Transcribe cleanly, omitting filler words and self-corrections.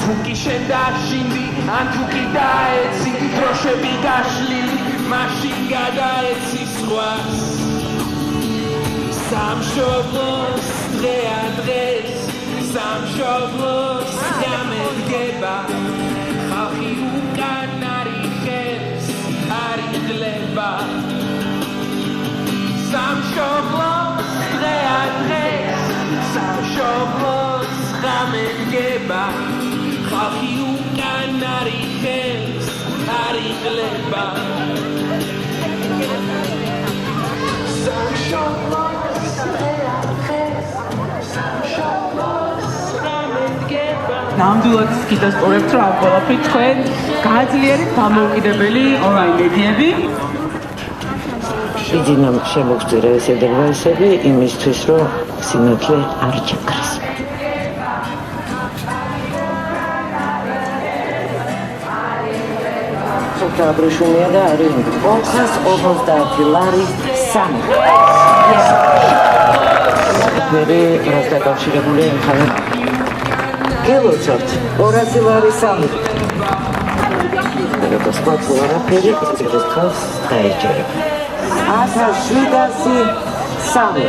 თუკი შენ დაშინდი ან თუკი დაეცი დროშები გაშლილი მაშინ გადაეცი სხვას სამშობლოს დღეს სამშობლოს გამედგება ხალხი უკან არიხებს არ იძლება სამშობლოს დღეს სამშობლოს გამედგება ხალხი უკან არიხებს არ იძლება სამშობლოს ნამდვილად გიტასპორებთ რა ყველაფერი თქვენ გააძლიერეთ დამოუკიდებელი ონლაინ მედიები შეძინა შემოგწირა ეს დევაისები იმისთვის რომ სინათლე არ ჩაქრეს სოფთა აბრეშუმია და არის 450 ლარი სამი მე რას დაკავშირებული ხარ გელოცავთ 200 ლარი სამი და სხვა ყველაფერი ეს ხალხს დაეჭერება 1700 სამი